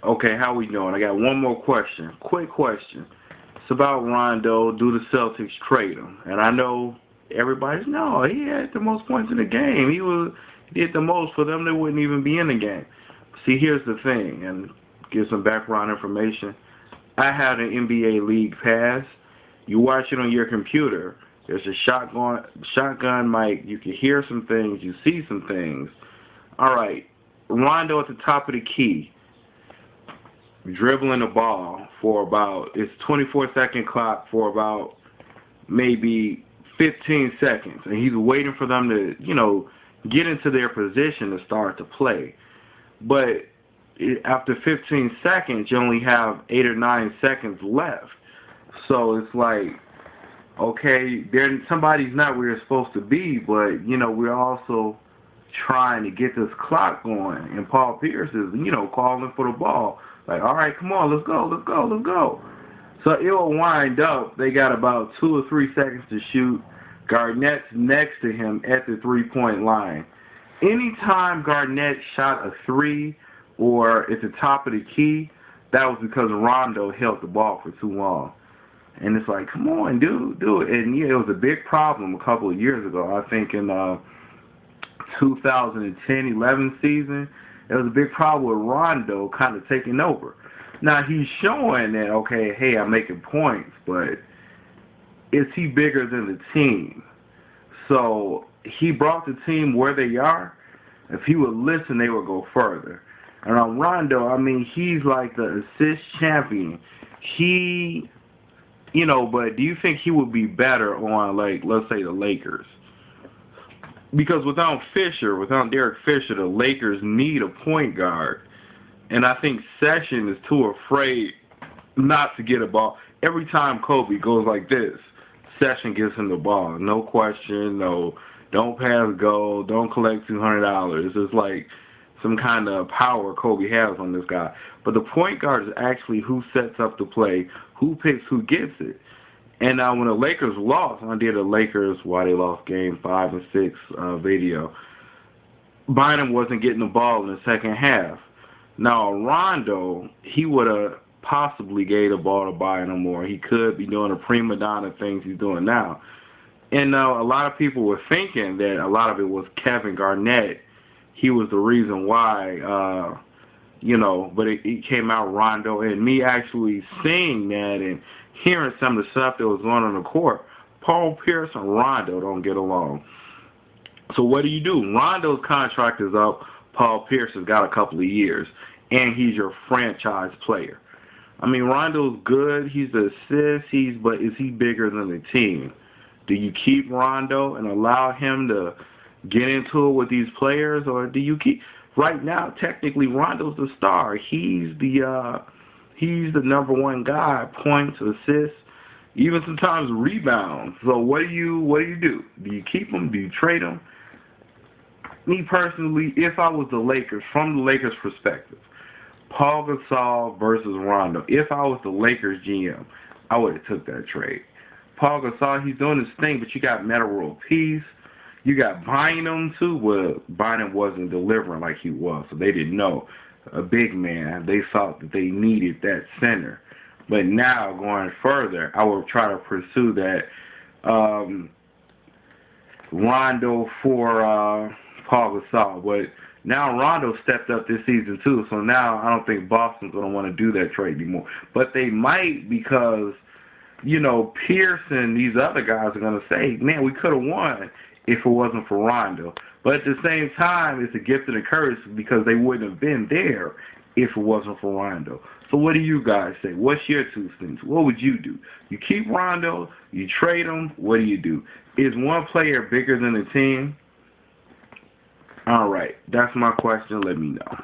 Okay, how we doing? I got one more question. Quick question. It's about Rondo. Do the Celtics trade him? And I know everybody's no. He had the most points in the game. He did the most for them. They wouldn't even be in the game. See, here's the thing, and give some background information. I had an NBA League Pass. You watch it on your computer. There's a shotgun mic. You can hear some things. You see some things. All right, Rondo at the top of the key, dribbling the ball for about, it's 24-second clock for about maybe 15 seconds. And he's waiting for them to, get into their position to start to play. But after 15 seconds, you only have 8 or 9 seconds left. So it's like, okay, somebody's not where it's supposed to be, but, we're also trying to get this clock going. And Paul Pierce is, calling for the ball. Like, all right, come on, let's go. So it will wind up, they got about 2 or 3 seconds to shoot. Garnett's next to him at the three-point line. Anytime Garnett shot a three or at the top of the key, that was because Rondo held the ball for too long. And it's like, come on, dude, do it. And, it was a big problem a couple of years ago. I think in 2010-11 season, there was a big problem with Rondo kind of taking over. Now, he's showing that, okay, hey, I'm making points, but is he bigger than the team? So he brought the team where they are. If he would listen, they would go further. And on Rondo, I mean, he's like the assist champion. But do you think he would be better on, like, let's say the Lakers? Because without Derek Fisher, the Lakers need a point guard. And I think Session is too afraid not to get a ball. Every time Kobe goes like this, Session gives him the ball. No question, no, don't pass go, don't collect $200. It's like some kind of power Kobe has on this guy. But the point guard is actually who sets up the play, who picks who gets it. And now when the Lakers lost, I did a Lakers why they lost game 5 and 6 video. Bynum wasn't getting the ball in the second half. Now Rondo, he would have possibly gave the ball to Bynum, or he could be doing the prima donna things he's doing now. And a lot of people were thinking that a lot of it was Kevin Garnett. He was the reason why, but it came out Rondo. And me actually seeing that and hearing some of the stuff that was going on the court, Paul Pierce and Rondo don't get along. So what do? Rondo's contract is up. Paul Pierce has got a couple of years, and he's your franchise player. I mean, Rondo's good. He's the assist. But is he bigger than the team? Do you keep Rondo and allow him to get into it with these players, or do you keep? Right now, technically, Rondo's the star. He's the number one guy, points, assists, even sometimes rebounds. So what do you do? Do you keep him? Do you trade him? Me personally, if I was the Lakers, from the Lakers' perspective, Paul Gasol versus Rondo, if I was the Lakers GM, I would have took that trade. Paul Gasol, he's doing his thing, but you got Metta World Peace. You got Bynum, too. Well, Bynum wasn't delivering like he was, so they didn't know. A big man, they thought that they needed that center. But now, going further, I would try to pursue that Rondo for Paul Gasol. But now Rondo stepped up this season, too, so now I don't think Boston's going to want to do that trade anymore. But they might because, Pierce and these other guys are going to say, man, we could have won if it wasn't for Rondo. But at the same time, it's a gift and a curse because they wouldn't have been there if it wasn't for Rondo. So what do you guys say? What's your 2 cents? What would you do? You keep Rondo? You trade him? What do you do? Is one player bigger than the team? All right. That's my question. Let me know.